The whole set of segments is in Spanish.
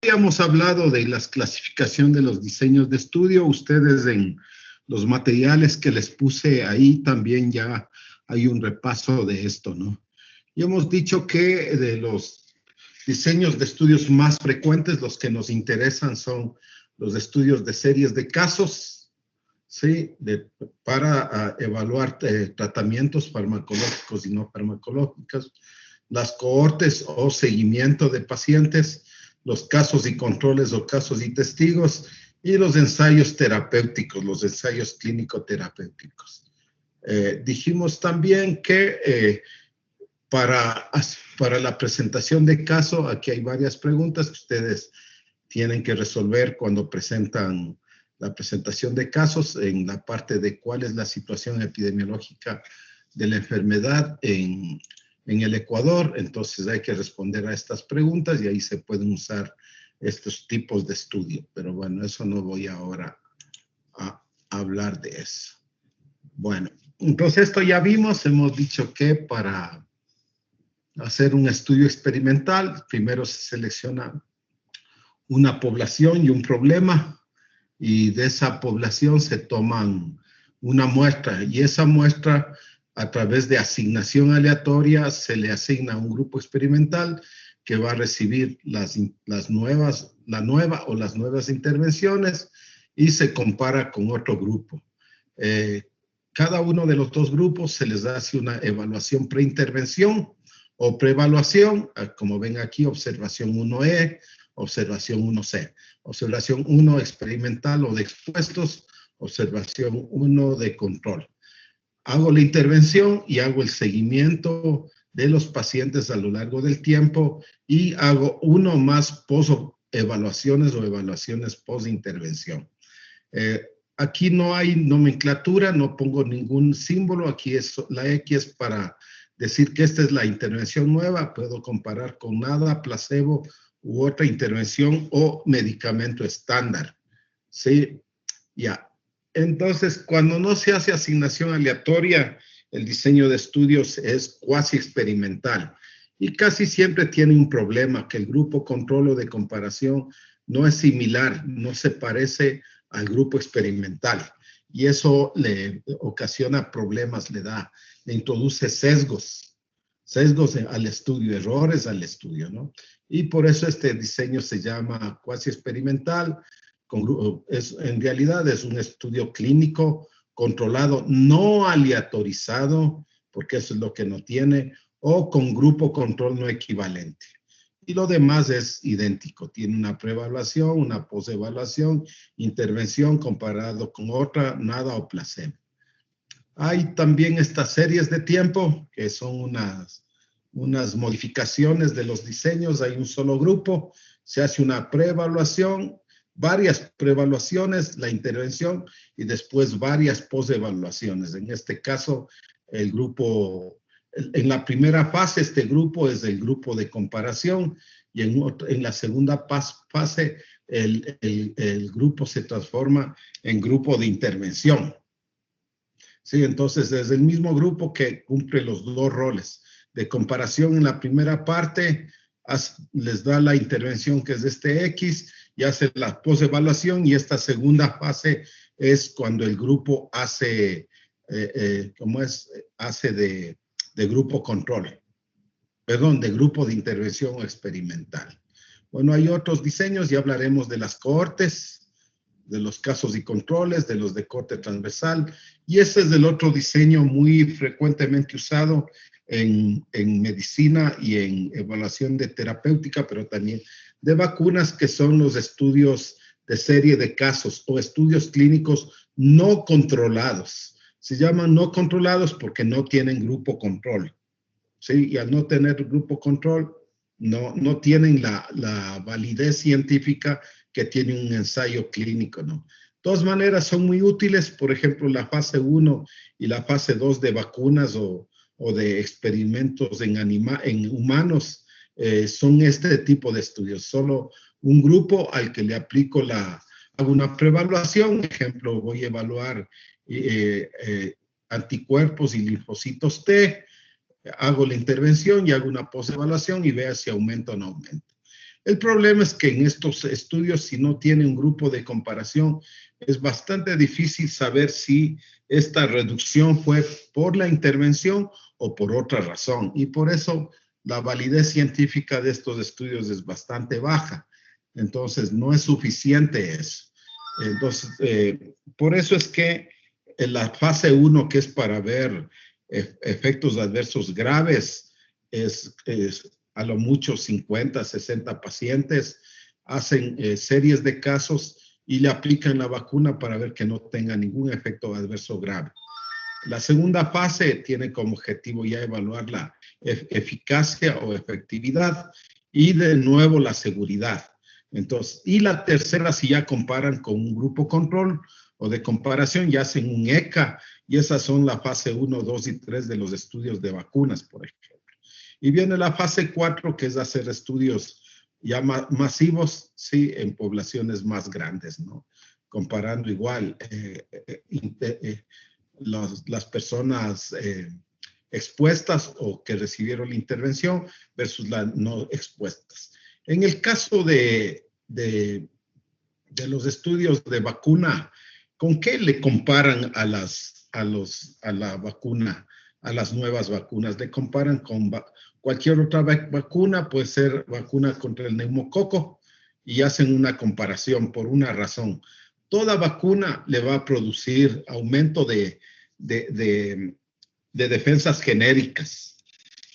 Habíamos hablado de la clasificación de los diseños de estudio. Ustedes en los materiales que les puse ahí también ya hay un repaso de esto, ¿no? Y hemos dicho que de los diseños de estudios más frecuentes, los que nos interesan son los estudios de series de casos, ¿sí? Para evaluar tratamientos farmacológicos y no farmacológicos, las cohortes o seguimiento de pacientes, los casos y controles o casos y testigos, y los ensayos terapéuticos, los ensayos clínico-terapéuticos. Dijimos también que para la presentación de caso, aquí hay varias preguntas que ustedes tienen que resolver cuando presentan la presentación de casos en la parte de cuál es la situación epidemiológica de la enfermedad en el Ecuador. Entonces hay que responder a estas preguntas y ahí se pueden usar estos tipos de estudio. Pero bueno, eso no voy ahora a hablar de eso. Bueno, entonces esto ya vimos. Hemos dicho que para hacer un estudio experimental, primero se selecciona una población y un problema, y de esa población se toman una muestra, y esa muestra, a través de asignación aleatoria, se le asigna a un grupo experimental que va a recibir la nueva o las nuevas intervenciones y se compara con otro grupo. Cada uno de los dos grupos se les hace una evaluación preintervención o preevaluación, como ven aquí, observación 1E, observación 1C. Observación 1 experimental o de expuestos, observación 1 de control. Hago la intervención y hago el seguimiento de los pacientes a lo largo del tiempo y hago uno más post-evaluaciones o evaluaciones post-intervención. Aquí no hay nomenclatura, no pongo ningún símbolo. Aquí la X es para decir que esta es la intervención nueva. Puedo comparar con nada, placebo u otra intervención o medicamento estándar. ¿Sí? Ya. Entonces, cuando no se hace asignación aleatoria, el diseño de estudios es cuasi experimental y casi siempre tiene un problema, que el grupo control o de comparación no es similar, no se parece al grupo experimental, y eso le ocasiona problemas, le introduce sesgos al estudio, errores al estudio, ¿no? Y por eso este diseño se llama cuasi experimental. En realidad es un estudio clínico controlado, no aleatorizado, porque eso es lo que no tiene, o con grupo control no equivalente. Y lo demás es idéntico. Tiene una preevaluación, una postevaluación, intervención comparado con otra, nada o placebo. Hay también estas series de tiempo, que son unas modificaciones de los diseños. Hay un solo grupo, se hace una preevaluación, varias preevaluaciones, la intervención y después varias postevaluaciones. En este caso, el grupo, en la primera fase, este grupo es el grupo de comparación, y en la segunda fase, el grupo se transforma en grupo de intervención. Sí, entonces es el mismo grupo que cumple los dos roles. De comparación en la primera parte, les da la intervención que es este X y hace la postevaluación, y esta segunda fase es cuando el grupo hace, hace de grupo control, perdón, de grupo de intervención experimental. Bueno, hay otros diseños, ya hablaremos de las cohortes, de los casos y controles, de los de corte transversal, y ese es el otro diseño muy frecuentemente usado en medicina y en evaluación de terapéutica, pero también de vacunas, que son los estudios de serie de casos o estudios clínicos no controlados. Se llaman no controlados porque no tienen grupo control, ¿sí? Y al no tener grupo control, no tienen la validez científica que tiene un ensayo clínico, ¿no? De todas maneras, son muy útiles. Por ejemplo, la fase 1 y la fase 2 de vacunas o de experimentos en humanos son este tipo de estudios. Solo un grupo al que le aplico hago una preevaluación. Ejemplo, voy a evaluar anticuerpos y linfocitos T. Hago la intervención y hago una postevaluación y vea si aumenta o no aumenta. El problema es que en estos estudios, si no tiene un grupo de comparación, es bastante difícil saber si esta reducción fue por la intervención o por otra razón. Y por eso la validez científica de estos estudios es bastante baja. Entonces, no es suficiente eso. Entonces, por eso es que en la fase 1, que es para ver efectos adversos graves, es a lo mucho 50, 60 pacientes, hacen series de casos y le aplican la vacuna para ver que no tenga ningún efecto adverso grave. La segunda fase tiene como objetivo ya evaluar la eficacia o efectividad y de nuevo la seguridad. Entonces, y la tercera, si ya comparan con un grupo control o de comparación, ya hacen un ECA y esas son la fase 1, 2 y 3 de los estudios de vacunas, por ejemplo. Y viene la fase 4, que es hacer estudios ya masivos, sí, en poblaciones más grandes, ¿no? Comparando igual las personas expuestas o que recibieron la intervención versus las no expuestas. En el caso de los estudios de vacuna, ¿con qué le comparan a la vacuna, a las nuevas vacunas? Le comparan con cualquier otra vacuna, puede ser vacuna contra el neumococo, y hacen una comparación por una razón. Toda vacuna le va a producir aumento de defensas genéricas.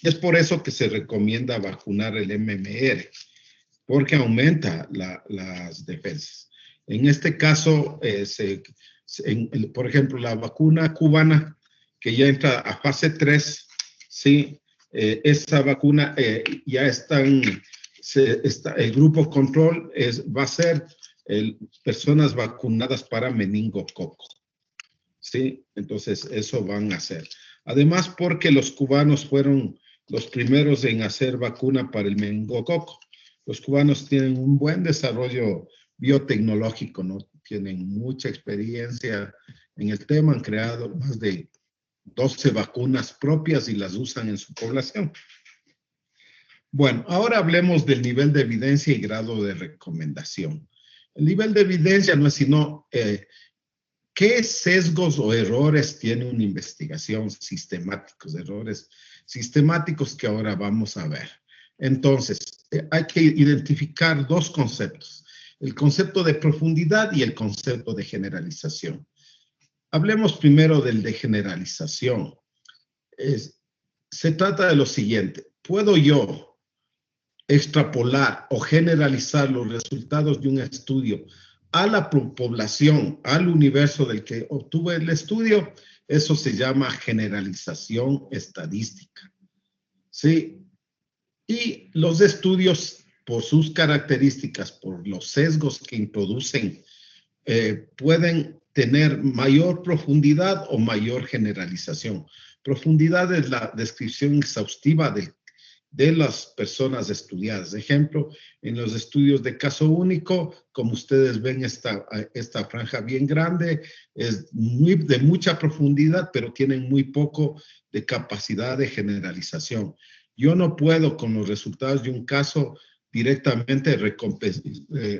Es por eso que se recomienda vacunar el MMR, porque aumenta las defensas. En este caso, por ejemplo, la vacuna cubana, que ya entra a fase 3, ¿sí? Esa vacuna ya está el grupo control va a ser personas vacunadas para meningococo, ¿sí? Entonces, eso van a hacer. Además, porque los cubanos fueron los primeros en hacer vacuna para el meningococo. Los cubanos tienen un buen desarrollo biotecnológico, ¿no? Tienen mucha experiencia en el tema, han creado más de 12 vacunas propias y las usan en su población. Bueno, ahora hablemos del nivel de evidencia y grado de recomendación. El nivel de evidencia no es sino qué sesgos o errores tiene una investigación sistemáticos, errores sistemáticos que ahora vamos a ver. Entonces, hay que identificar dos conceptos, el concepto de profundidad y el concepto de generalización. Hablemos primero del de generalización. Se trata de lo siguiente, ¿puedo yo extrapolar o generalizar los resultados de un estudio a la población, al universo del que obtuve el estudio? Eso se llama generalización estadística, ¿sí? Y los estudios, por sus características, por los sesgos que introducen, pueden tener mayor profundidad o mayor generalización. Profundidad es la descripción exhaustiva de las personas estudiadas. Ejemplo, en los estudios de caso único, como ustedes ven esta franja bien grande, es de mucha profundidad, pero tienen muy poco de capacidad de generalización. Yo no puedo, con los resultados de un caso, directamente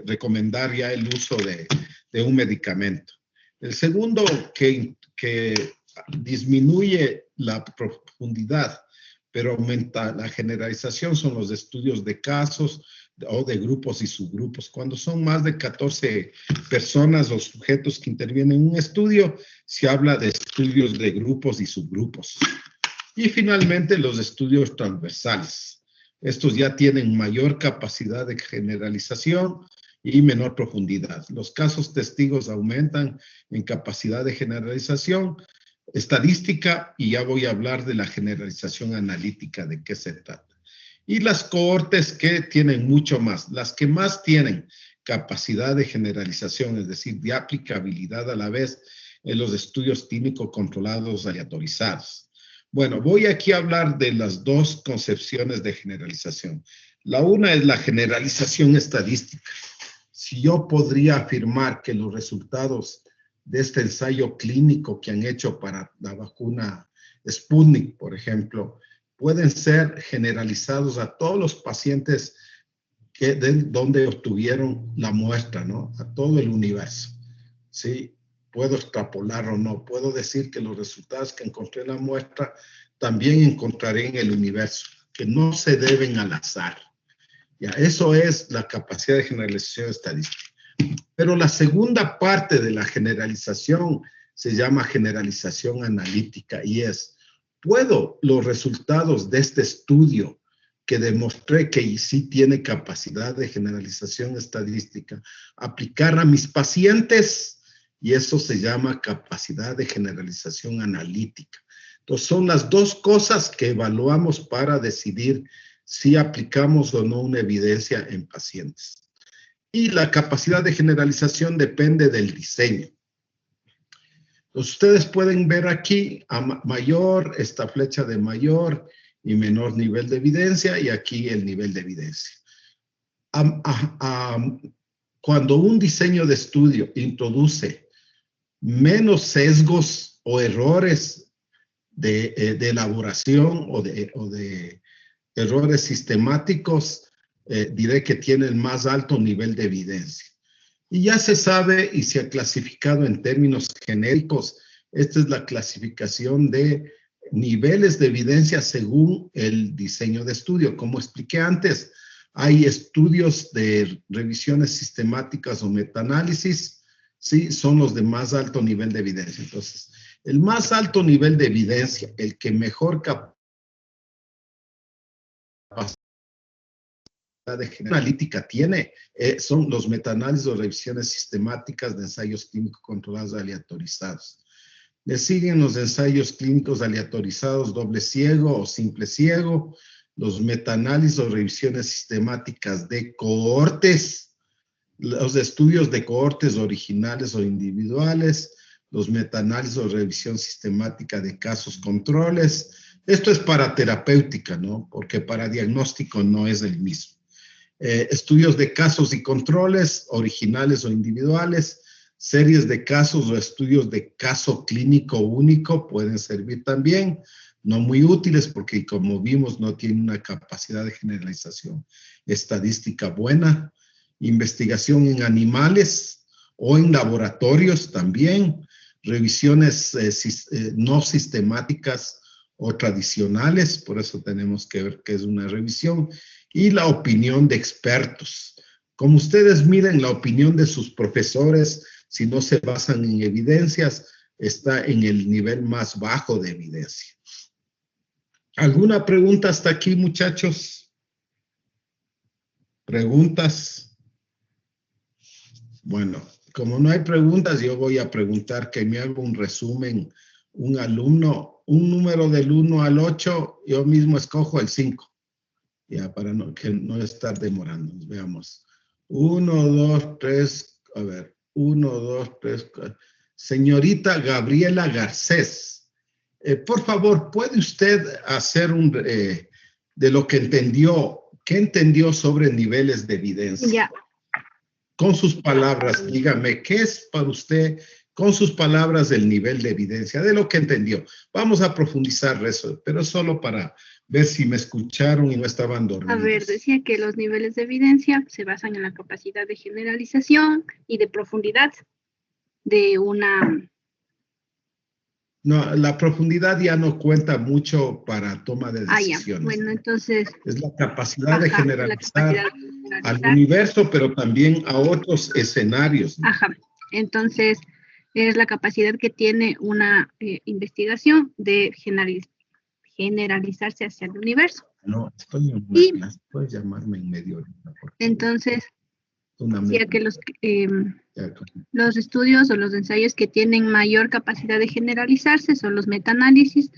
recomendar ya el uso de un medicamento. El segundo, que disminuye la profundidad, pero aumenta la generalización, son los estudios de casos o de grupos y subgrupos. Cuando son más de 14 personas o sujetos que intervienen en un estudio, se habla de estudios de grupos y subgrupos. Y finalmente, los estudios transversales. Estos ya tienen mayor capacidad de generalización y menor profundidad. Los casos testigos aumentan en capacidad de generalización, estadística, y ya voy a hablar de la generalización analítica, de qué se trata. Y las cohortes que tienen mucho más, las que más tienen capacidad de generalización, es decir, de aplicabilidad a la vez en los estudios clínicos controlados aleatorizados. Bueno, voy aquí a hablar de las dos concepciones de generalización. La una es la generalización estadística. Si yo podría afirmar que los resultados de este ensayo clínico que han hecho para la vacuna Sputnik, por ejemplo, pueden ser generalizados a todos los pacientes donde obtuvieron la muestra, ¿no? A todo el universo, ¿sí? Puedo extrapolar o no, puedo decir que los resultados que encontré en la muestra también encontraré en el universo, que no se deben al azar. Ya, eso es la capacidad de generalización estadística. Pero la segunda parte de la generalización se llama generalización analítica y es, ¿puedo los resultados de este estudio que demostré que sí tiene capacidad de generalización estadística aplicar a mis pacientes? Y eso se llama capacidad de generalización analítica. Entonces, son las dos cosas que evaluamos para decidir si aplicamos o no una evidencia en pacientes. Y la capacidad de generalización depende del diseño. Entonces, ustedes pueden ver aquí a mayor, esta flecha de mayor y menor nivel de evidencia, y aquí el nivel de evidencia. Cuando un diseño de estudio introduce menos sesgos o errores de elaboración o de errores sistemáticos, diré que tiene el más alto nivel de evidencia. Y ya se sabe y se ha clasificado en términos genéricos. Esta es la clasificación de niveles de evidencia según el diseño de estudio. Como expliqué antes, hay estudios de revisiones sistemáticas o metaanálisis, ¿sí? Son los de más alto nivel de evidencia. Entonces, el más alto nivel de evidencia, el que mejor capacidad de analítica tiene, son los metaanálisis o revisiones sistemáticas de ensayos clínicos controlados aleatorizados. Le siguen los ensayos clínicos aleatorizados doble ciego o simple ciego, los metaanálisis o revisiones sistemáticas de cohortes, los estudios de cohortes originales o individuales, los metaanálisis o revisión sistemática de casos controles. Esto es para terapéutica, ¿no? Porque para diagnóstico no es el mismo. Estudios de casos y controles, originales o individuales, series de casos o estudios de caso clínico único pueden servir también, no muy útiles porque como vimos no tienen una capacidad de generalización estadística buena. Investigación en animales o en laboratorios también, revisiones no sistemáticas o tradicionales, por eso tenemos que ver qué es una revisión, y la opinión de expertos. Como ustedes miren, la opinión de sus profesores, si no se basan en evidencias, está en el nivel más bajo de evidencia. ¿Alguna pregunta hasta aquí, muchachos? ¿Preguntas? Bueno, como no hay preguntas, yo voy a preguntar que me haga un resumen, un alumno, un número del 1 al 8, yo mismo escojo el 5. Ya, para que no estar demorando. Veamos. 1, 2, 3, a ver. 1, 2, 3, 4. Señorita Gabriela Garcés, por favor, ¿puede usted hacer de lo que entendió, qué entendió sobre niveles de evidencia? Ya. Con sus palabras, dígame, ¿qué es para usted, con sus palabras, el nivel de evidencia, de lo que entendió? Vamos a profundizar eso, pero solo para ver si me escucharon y no estaban dormidos. A ver, decía que los niveles de evidencia se basan en la capacidad de generalización y de profundidad de una... No, la profundidad ya no cuenta mucho para toma de decisiones. Ya. Bueno, entonces... Es la capacidad de generalizar al universo, pero también a otros escenarios, ¿no? Ajá. Entonces, es la capacidad que tiene una investigación de generalizarse hacia el universo. No, estoy en una clase, puedes llamarme en medio horita. Entonces, decía que los estudios o los ensayos que tienen mayor capacidad de generalizarse son los metaanálisis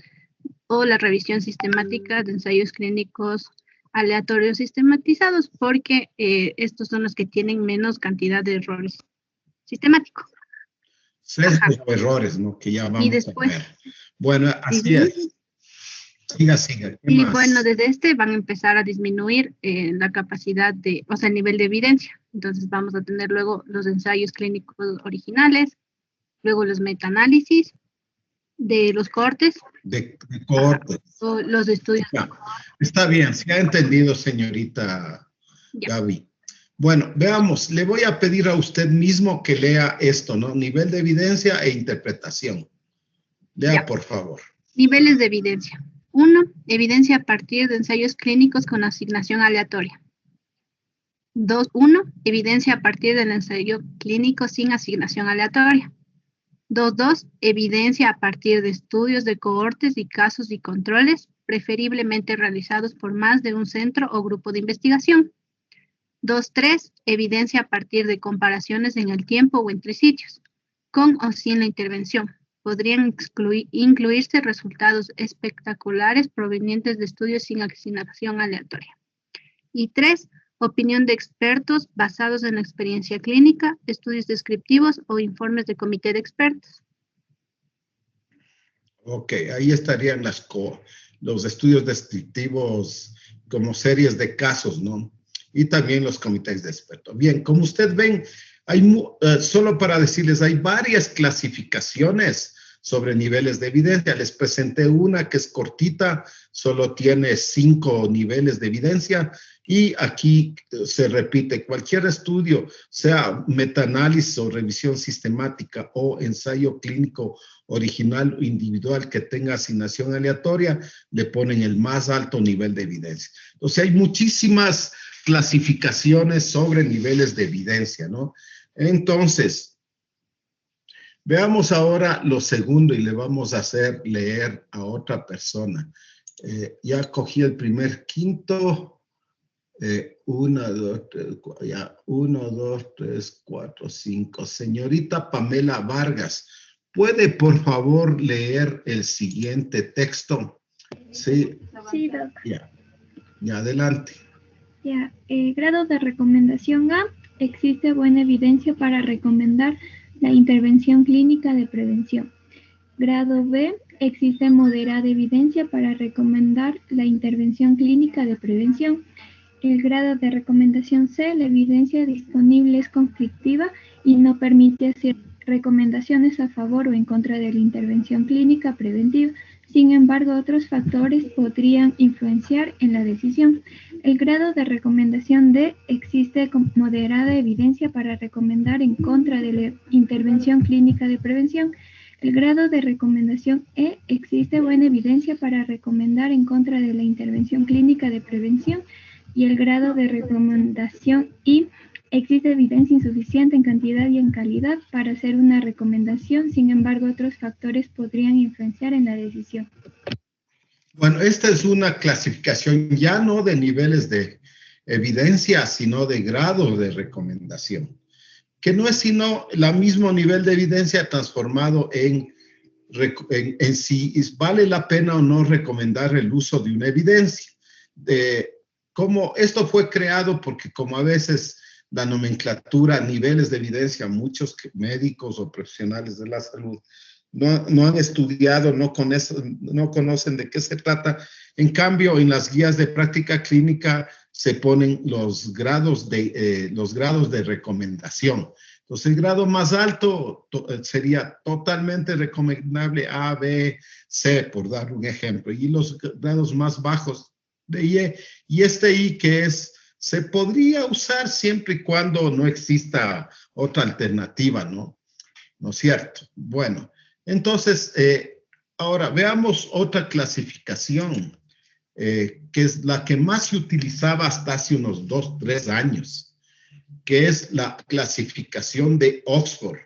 o la revisión sistemática de ensayos clínicos aleatorios sistematizados, porque estos son los que tienen menos cantidad de errores sistemáticos. Sesgos o errores, ¿no? Que ya vamos a ver. Bueno, así es. Siga. Y bueno, desde van a empezar a disminuir la capacidad o sea, el nivel de evidencia. Entonces vamos a tener luego los ensayos clínicos originales, luego los metaanálisis de los cohortes. De cohortes. O los estudios. Ya. Está bien, se ha entendido, señorita Gaby. Bueno, veamos, le voy a pedir a usted mismo que lea esto, ¿no? Nivel de evidencia e interpretación. Lea, ya, por favor. Niveles de evidencia. 1. Evidencia a partir de ensayos clínicos con asignación aleatoria. 2.1. Evidencia a partir del ensayo clínico sin asignación aleatoria. 2.2. Evidencia a partir de estudios de cohortes y casos y controles, preferiblemente realizados por más de un centro o grupo de investigación. 2.3. Evidencia a partir de comparaciones en el tiempo o entre sitios, con o sin la intervención. Podrían incluirse resultados espectaculares provenientes de estudios sin asignación aleatoria. Y 3. Opinión de expertos basados en la experiencia clínica, estudios descriptivos o informes de comité de expertos. Ok, ahí estarían los estudios descriptivos como series de casos, ¿no? Y también los comités de expertos. Bien, como ustedes ven, solo para decirles, hay varias clasificaciones sobre niveles de evidencia. Les presenté una que es cortita, solo tiene 5 niveles de evidencia y aquí se repite, cualquier estudio, sea metaanálisis o revisión sistemática o ensayo clínico original o individual que tenga asignación aleatoria, le ponen el más alto nivel de evidencia. Entonces hay muchísimas clasificaciones sobre niveles de evidencia, ¿no? Entonces, veamos ahora lo segundo y le vamos a hacer leer a otra persona. Ya cogí el primer quinto. 1, 2, 3, 4, ya. 1, 2, 3, 4, 5. Señorita Pamela Vargas, ¿puede por favor leer el siguiente texto? Sí. Sí, doctor. Ya, adelante. Ya, grado de recomendación A. Existe buena evidencia para recomendar la intervención clínica de prevención. Grado B. Existe moderada evidencia para recomendar la intervención clínica de prevención. El grado de recomendación C. La evidencia disponible es conflictiva y no permite hacer recomendaciones a favor o en contra de la intervención clínica preventiva. Sin embargo, otros factores podrían influenciar en la decisión. El grado de recomendación D. Existe moderada evidencia para recomendar en contra de la intervención clínica de prevención. El grado de recomendación E. Existe buena evidencia para recomendar en contra de la intervención clínica de prevención. Y el grado de recomendación I. Existe evidencia insuficiente en cantidad y en calidad para hacer una recomendación, sin embargo, otros factores podrían influenciar en la decisión. Bueno, esta es una clasificación ya no de niveles de evidencia, sino de grado de recomendación, que no es sino el mismo nivel de evidencia transformado en si vale la pena o no recomendar el uso de una evidencia. Como esto fue creado porque como a veces la nomenclatura, niveles de evidencia, muchos médicos o profesionales de la salud no han estudiado, no conocen de qué se trata. En cambio, en las guías de práctica clínica se ponen los grados de recomendación. Entonces, el grado más alto sería totalmente recomendable A, B, C, por dar un ejemplo. Y los grados más bajos de I, y este I que se podría usar siempre y cuando no exista otra alternativa, ¿no? ¿No es cierto? Bueno, entonces, ahora veamos otra clasificación, que es la que más se utilizaba hasta hace unos 2, 3 años, que es la clasificación de Oxford.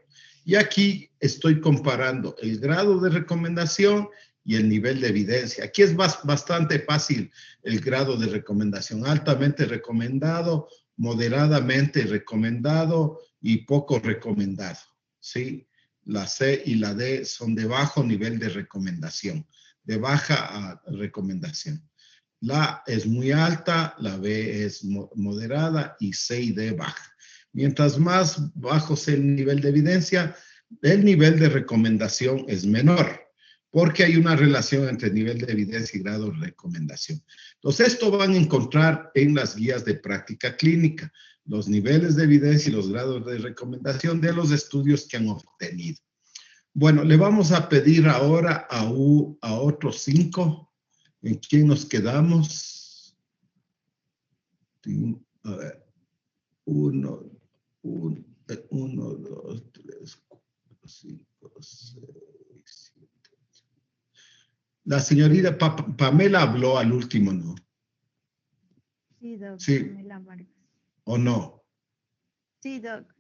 Y aquí estoy comparando el grado de recomendación y el nivel de evidencia. Aquí es bastante fácil el grado de recomendación, altamente recomendado, moderadamente recomendado y poco recomendado, ¿sí? La C y la D son de bajo nivel de recomendación, de baja recomendación. La A es muy alta, la B es moderada y C y D baja. Mientras más bajo sea el nivel de evidencia, el nivel de recomendación es menor, porque hay una relación entre nivel de evidencia y grado de recomendación. Entonces, esto van a encontrar en las guías de práctica clínica, los niveles de evidencia y los grados de recomendación de los estudios que han obtenido. Bueno, le vamos a pedir ahora a otros 5. ¿En quién nos quedamos? A ver. 1, 2, 3, 4, 5, 6, 7. La señorita Pamela habló al último, ¿no? Sí, Doc. Sí. Pamela Vargas. ¿O no? Sí, Doc.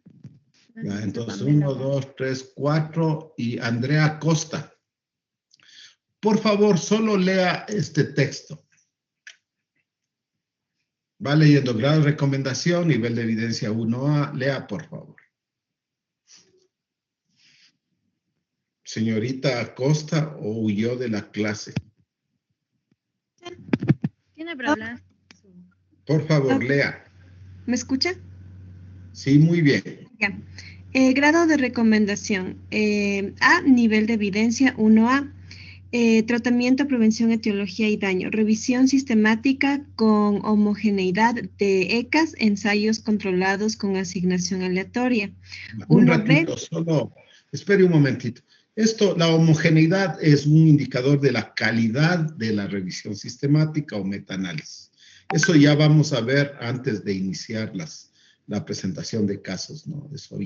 Ya, entonces 1, 2, 3, 4 y Andrea Costa. Por favor, solo lea este texto. Va leyendo grado de recomendación, nivel de evidencia 1A. Lea, por favor. Señorita Acosta, ¿o huyó de la clase? Tiene problemas. Por favor, lea. ¿Me escucha? Sí, muy bien. Ya. Grado de recomendación. A, nivel de evidencia 1A. Tratamiento, prevención, etiología y daño. Revisión sistemática con homogeneidad de ECAs, ensayos controlados con asignación aleatoria. Un ratito, solo, espere un momentito. La homogeneidad es un indicador de la calidad de la revisión sistemática o metaanálisis. Eso ya vamos a ver antes de iniciar la presentación de casos, ¿no? Eso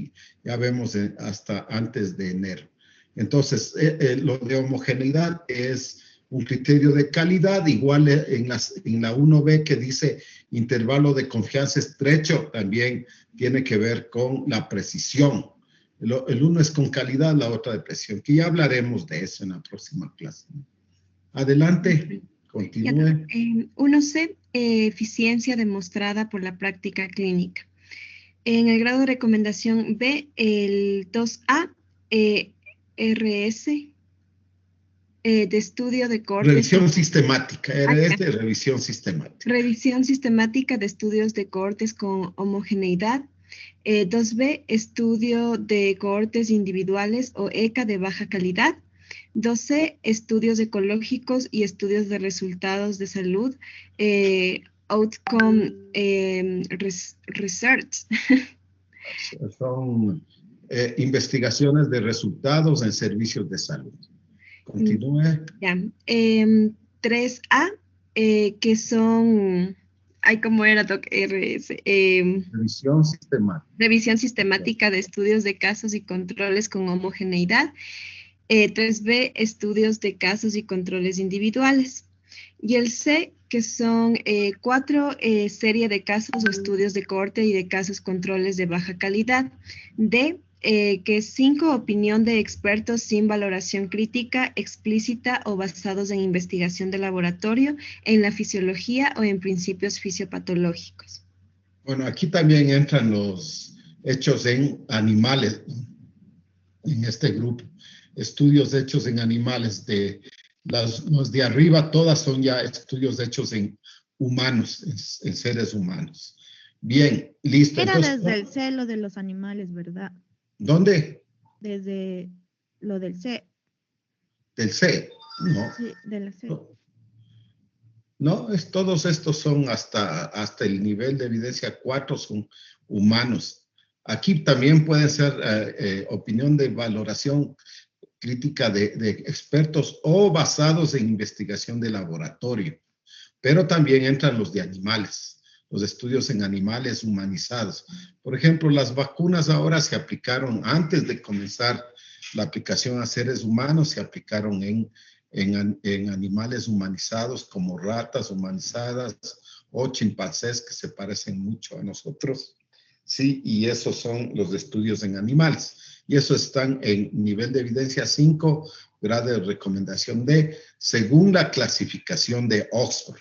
ya vemos hasta antes de enero. Entonces, lo de homogeneidad es un criterio de calidad, igual en la 1B que dice intervalo de confianza estrecho, también tiene que ver con la precisión. El uno es con calidad, la otra de precisión, que ya hablaremos de eso en la próxima clase. Adelante, continúe. 1C, eficiencia demostrada por la práctica clínica. En el grado de recomendación B, el 2A, RS, de estudio de cortes. Revisión sistemática, RS, revisión sistemática. Revisión sistemática de estudios de cohortes con homogeneidad. 2B, estudio de cohortes individuales o ECA de baja calidad. 2C, estudios ecológicos y estudios de resultados de salud. Outcome research. Son investigaciones de resultados en servicios de salud. Continúe. Ya. 3A, que son... Ay, ¿cómo era, Doc? RS. Revisión sistemática. Revisión sistemática de estudios de casos y controles con homogeneidad. 3B, estudios de casos y controles individuales. Y el C, que son 4, serie de casos o estudios de cohorte y de casos controles de baja calidad. D, que es 5, opinión de expertos sin valoración crítica explícita o basados en investigación de laboratorio, en la fisiología o en principios fisiopatológicos. Bueno, aquí también entran los hechos en animales, ¿no? En este grupo. Estudios hechos en animales, los de arriba todas son ya estudios hechos en humanos, en seres humanos. Bien, listo. Era entonces, desde el C lo de los animales, ¿verdad? ¿Dónde? Desde lo del C. Del C, no. Sí, del C. No, todos estos son hasta el nivel de evidencia 4, son humanos. Aquí también puede ser opinión de valoración crítica de expertos o basados en investigación de laboratorio, pero también entran los de animales, los estudios en animales humanizados. Por ejemplo, las vacunas ahora se aplicaron antes de comenzar la aplicación a seres humanos, se aplicaron en animales humanizados como ratas humanizadas o chimpancés que se parecen mucho a nosotros. Sí, y esos son los estudios en animales. Y esos están en nivel de evidencia 5, grado de recomendación D, según la clasificación de Oxford.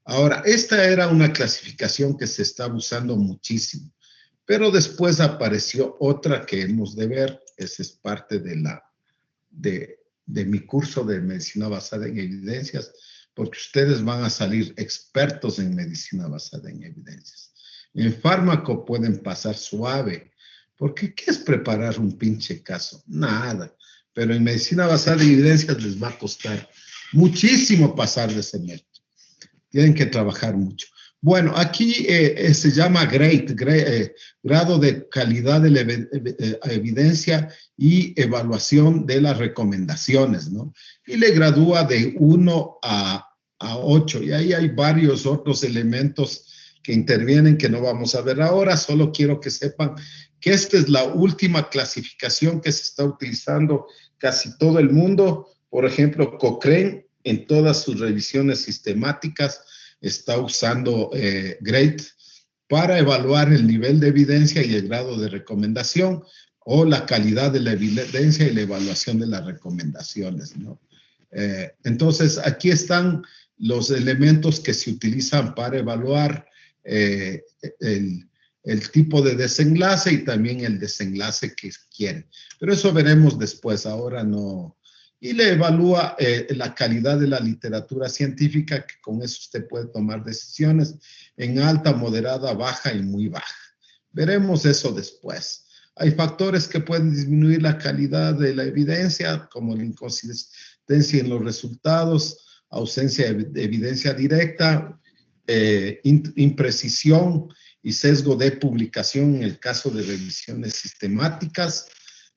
Ahora, esta era una clasificación que se estaba usando muchísimo, pero después apareció otra que hemos de ver. Esa es parte de mi curso de medicina basada en evidencias, porque ustedes van a salir expertos en medicina basada en evidencias. En fármaco pueden pasar suave, porque ¿qué es preparar un pinche caso? Nada. Pero en medicina basada en evidencias les va a costar muchísimo pasar de ese método. Tienen que trabajar mucho. Bueno, aquí se llama grado de calidad de la evidencia y evaluación de las recomendaciones, ¿no? Y le gradúa de 1 a 8. Y ahí hay varios otros elementos que intervienen, que no vamos a ver ahora. Solo quiero que sepan que esta es la última clasificación que se está utilizando casi todo el mundo. Por ejemplo, Cochrane, en todas sus revisiones sistemáticas, está usando GRADE para evaluar el nivel de evidencia y el grado de recomendación, o la calidad de la evidencia y la evaluación de las recomendaciones, ¿no? Entonces, aquí están los elementos que se utilizan para evaluar el tipo de desenlace y también el desenlace que quieren. Pero eso veremos después, ahora no. Y le evalúa la calidad de la literatura científica, que con eso usted puede tomar decisiones en alta, moderada, baja y muy baja. Veremos eso después. Hay factores que pueden disminuir la calidad de la evidencia, como la inconsistencia en los resultados, ausencia de evidencia directa, imprecisión y sesgo de publicación en el caso de revisiones sistemáticas.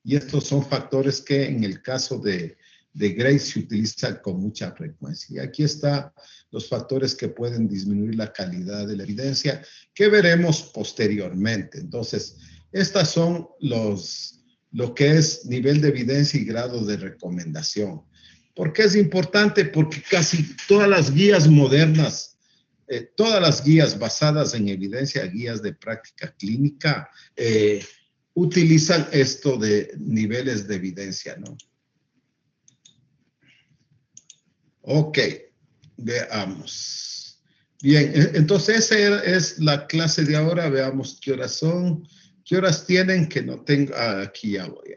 Y estos son factores que en el caso de GRADE se utilizan con mucha frecuencia. Y aquí están los factores que pueden disminuir la calidad de la evidencia, que veremos posteriormente. Entonces, estas son lo que es nivel de evidencia y grado de recomendación. ¿Por qué es importante? Porque casi todas las guías modernas, todas las guías basadas en evidencia, guías de práctica clínica, utilizan esto de niveles de evidencia, ¿no? Ok, veamos. Bien, entonces esa es la clase de ahora. Veamos qué horas son. ¿Qué horas tienen? Que no tengo. Aquí ya voy a.